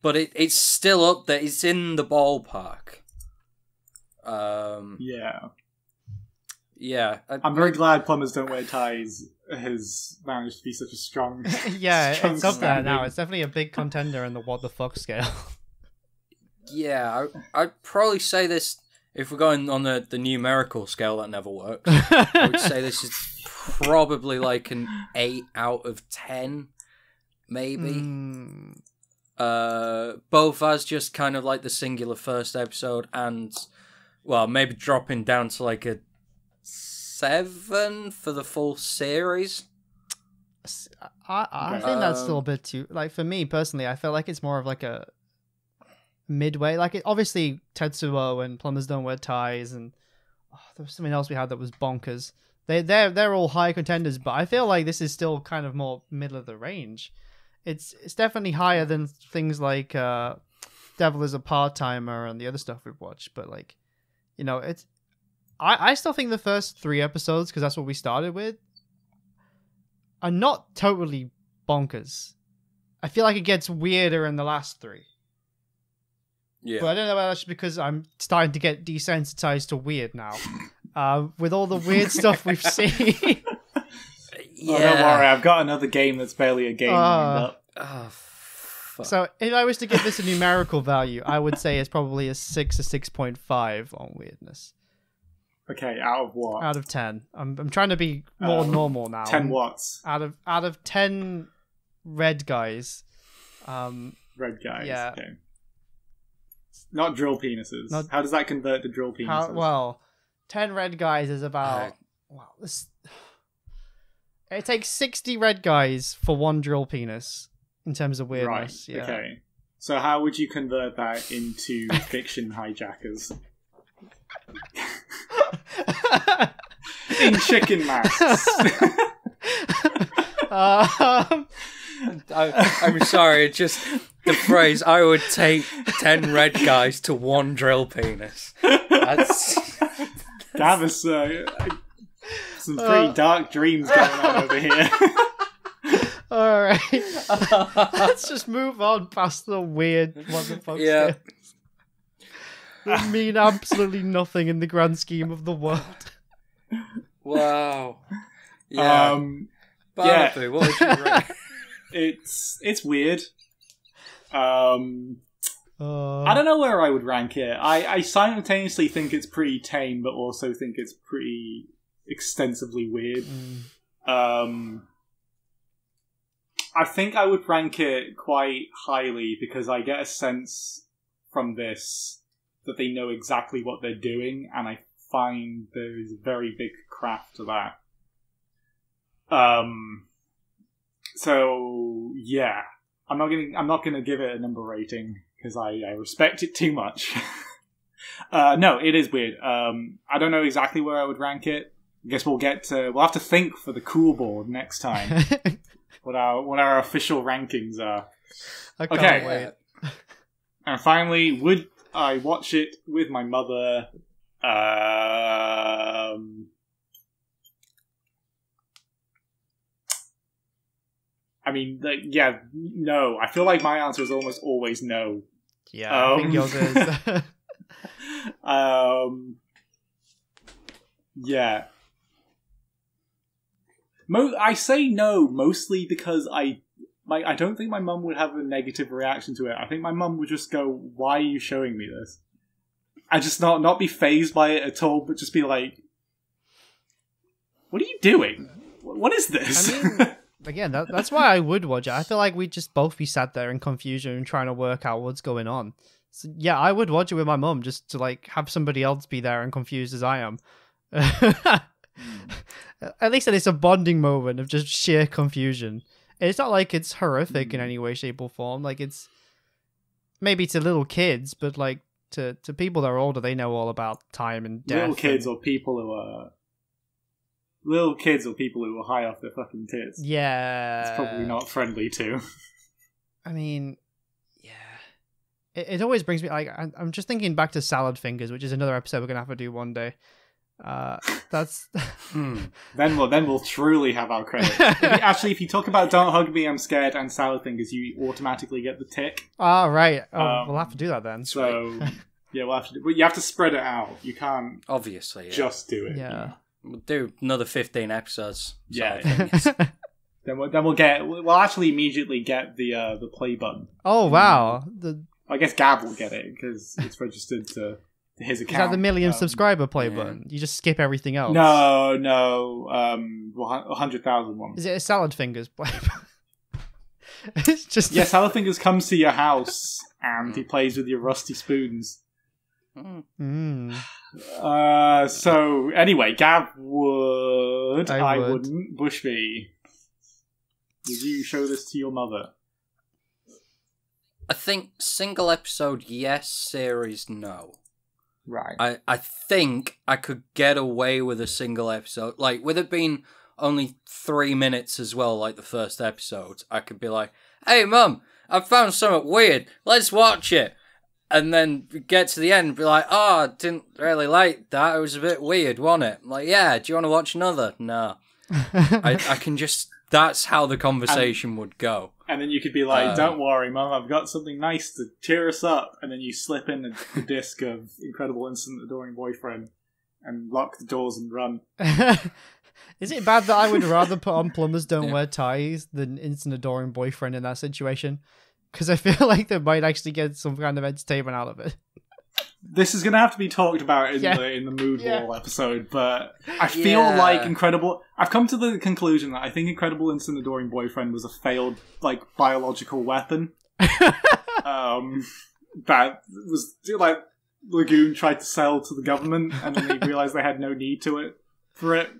[SPEAKER 3] But it's still up there. It's in the ballpark.
[SPEAKER 2] Yeah.
[SPEAKER 3] Yeah.
[SPEAKER 2] I'm very glad Plumbers Don't Wear Ties has managed to be such a strong.
[SPEAKER 1] Yeah,
[SPEAKER 2] strong
[SPEAKER 1] it's up there
[SPEAKER 2] standing.
[SPEAKER 1] now. It's definitely a big contender in the what the fuck scale.
[SPEAKER 3] Yeah, I'd probably say this, if we're going on the numerical scale that never works, I would say this is probably like an 8 out of 10, maybe. Both as just kind of like the singular first episode and, well, maybe dropping down to like a 7 for the full series.
[SPEAKER 1] I think that's still a bit too... Like, for me, personally, I feel like it's more of like a midway. Like, obviously, Tetsuo and Plumbers Don't Wear Ties, and there was something else we had that was bonkers. They're all high contenders, but I feel like this is still kind of more middle of the range. It's definitely higher than things like Devil is a Part-Timer and the other stuff we've watched, but like, you know, it's... I still think the first 3 episodes, because that's what we started with, are not totally bonkers. I feel like it gets weirder in the last 3.
[SPEAKER 3] Yeah.
[SPEAKER 1] But I don't know whether that's just because I'm starting to get desensitized to weird now. With all the weird stuff we've seen.
[SPEAKER 3] Yeah.
[SPEAKER 2] Oh, don't worry, I've got another game that's barely a game lined up.
[SPEAKER 3] Oh, fuck.
[SPEAKER 1] So if I was to give this a numerical value, I would say it's probably a 6 or 6.5 on weirdness.
[SPEAKER 2] Okay, out of what?
[SPEAKER 1] Out of 10. I'm trying to be more normal now.
[SPEAKER 2] 10 watts.
[SPEAKER 1] Out of 10 red guys.
[SPEAKER 2] Red guys.
[SPEAKER 1] Yeah.
[SPEAKER 2] Okay. Not drill penises.
[SPEAKER 1] Not-
[SPEAKER 2] How does that convert to drill penises?
[SPEAKER 1] 10 red guys is about... It takes 60 red guys for 1 drill penis in terms of weirdness.
[SPEAKER 2] Right,
[SPEAKER 1] Yeah.
[SPEAKER 2] okay. So how would you convert that into fiction hijackers? In chicken masks.
[SPEAKER 3] I'm sorry, just the phrase, I would take 10 red guys to 1 drill penis. That's...
[SPEAKER 2] That was some pretty dark dreams going on over here.
[SPEAKER 1] Alright. Let's just move on past the weird what the fuck
[SPEAKER 3] Yeah.
[SPEAKER 1] scales. That mean absolutely nothing in the grand scheme of the world.
[SPEAKER 3] Wow. Yeah. Barnaby, what would you rate?
[SPEAKER 2] It's weird. I don't know where I would rank it. I simultaneously think it's pretty tame, but also think it's pretty extensively weird. I think I would rank it quite highly because I get a sense from this that they know exactly what they're doing, and I find there is a very big craft to that. So yeah, I'm not gonna give it a number rating because I respect it too much. No, it is weird. I don't know exactly where I would rank it. I guess we'll have to think for the cool board next time what our official rankings are.
[SPEAKER 1] I can't
[SPEAKER 2] Okay.
[SPEAKER 1] wait.
[SPEAKER 2] And finally, would I watch it with my mother? I mean, yeah, no. I feel like my answer is almost always no.
[SPEAKER 1] Yeah, I think yours is.
[SPEAKER 2] Yeah. I say no mostly because I don't think my mum would have a negative reaction to it. I think my mum would just go, "Why are you showing me this?" And just not be fazed by it at all, but just be like, "What are you doing? What is this?"
[SPEAKER 1] I mean, again, that's why I would watch it. I feel like we'd just both be sat there in confusion and trying to work out what's going on. So, yeah, I would watch it with my mum just to like have somebody else be there and confused as I am. At least it's a bonding moment of just sheer confusion. It's not like it's horrific in any way, shape, or form. Like maybe to little kids, but like to people that are older, they know all about time and death.
[SPEAKER 2] Little kids or people who are high off their fucking tits.
[SPEAKER 1] Yeah,
[SPEAKER 2] it's probably not friendly to.
[SPEAKER 1] I mean, yeah, it always brings me like I'm just thinking back to Salad Fingers, which is another episode we're gonna have to do one day. That's
[SPEAKER 2] then we'll truly have our credit. If you talk about Don't Hug Me, I'm Scared and Salad Fingers, you automatically get the tick.
[SPEAKER 1] Right. We'll have to do that then.
[SPEAKER 2] So yeah, we'll have to you have to spread it out. You can't
[SPEAKER 3] obviously
[SPEAKER 2] just do it.
[SPEAKER 1] Yeah,
[SPEAKER 3] we'll do another 15 episodes.
[SPEAKER 2] Yeah. We'll actually immediately get the play button.
[SPEAKER 1] Oh wow!
[SPEAKER 2] I guess Gab will get it because it's registered to his account.
[SPEAKER 1] Is that the million subscriber play button? You just skip everything else.
[SPEAKER 2] No. 100,000 one.
[SPEAKER 1] Is it a Salad Fingers play button? It's just
[SPEAKER 2] Salad Fingers comes to your house and he plays with your rusty spoons. So anyway, Gab would. I wouldn't. Bushby, would you show this to your mother?
[SPEAKER 3] I think single episode yes, series no.
[SPEAKER 2] Right.
[SPEAKER 3] I think I could get away with a single episode. Like, with it being only 3 minutes as well, like the first episode, I could be like, "Hey, Mum, I found something weird. Let's watch it." And then get to the end and be like, "Oh, I didn't really like that. It was a bit weird, wasn't it?" I'm like, "Yeah, do you want to watch another?" No. I can just... That's how the conversation would go.
[SPEAKER 2] And then you could be like, "Don't worry, Mum, I've got something nice to cheer us up." And then you slip in the disc of Incredible Instant Adoring Boyfriend and lock the doors and run.
[SPEAKER 1] Is it bad that I would rather put on Plumbers Don't Wear Ties than Instant Adoring Boyfriend in that situation? Because I feel like they might actually get some kind of entertainment out of it.
[SPEAKER 2] This is going to have to be talked about in the Mood Wall episode, but I feel like I've come to the conclusion that I think Incredible Instant Adoring Boyfriend was a failed, like, biological weapon. That was, like, Lagoon tried to sell to the government, and then they realised they had no need for it.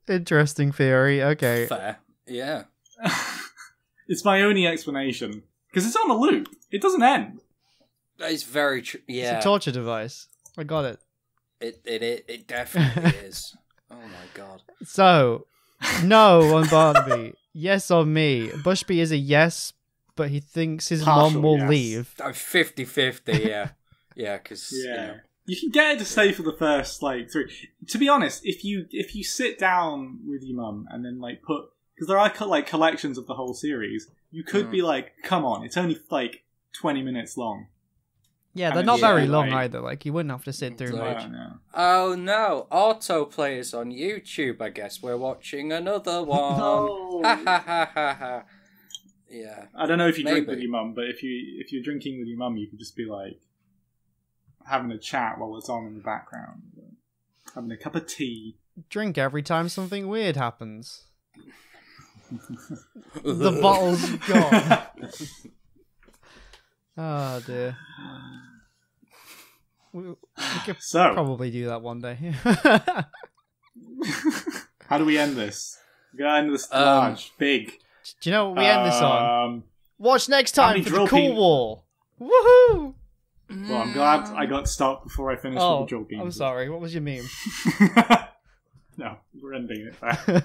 [SPEAKER 1] Interesting theory, okay.
[SPEAKER 3] Fair, yeah.
[SPEAKER 2] It's my only explanation. Because it's on a loop. It doesn't end.
[SPEAKER 3] It's very true. Yeah,
[SPEAKER 1] it's a torture device. I got it.
[SPEAKER 3] It definitely is. Oh my god.
[SPEAKER 1] So, no on Barnaby. Yes on me. Bushby is a yes, but he thinks his mom will leave.
[SPEAKER 2] 50-50,
[SPEAKER 3] yeah. Yeah, because
[SPEAKER 2] you can get it to stay for the first like 3. To be honest, if you sit down with your mum and then like because there are like collections of the whole series, you could be like, "Come on, it's only like 20 minutes long."
[SPEAKER 1] Yeah, they're not very long either. Like, you wouldn't have to sit through much.
[SPEAKER 3] Oh no, autoplay is on YouTube, I guess. We're watching another one.
[SPEAKER 2] No.
[SPEAKER 3] Ha ha ha ha ha. Yeah.
[SPEAKER 2] I don't know if you drink with your mum, but if you're drinking with your mum, you could just be like having a chat while it's on in the background. Having a cup of tea.
[SPEAKER 1] Drink every time something weird happens. The bottle's gone. Oh dear. We could probably do that one day.
[SPEAKER 2] How do we end this? We're gonna end this large, big.
[SPEAKER 1] Do you know what we end this on? Watch next time for the cool wall. Woohoo!
[SPEAKER 2] Well, I'm glad I got stopped before I finished with the drill beam.
[SPEAKER 1] I'm sorry. What was your meme?
[SPEAKER 2] No, we're ending it there.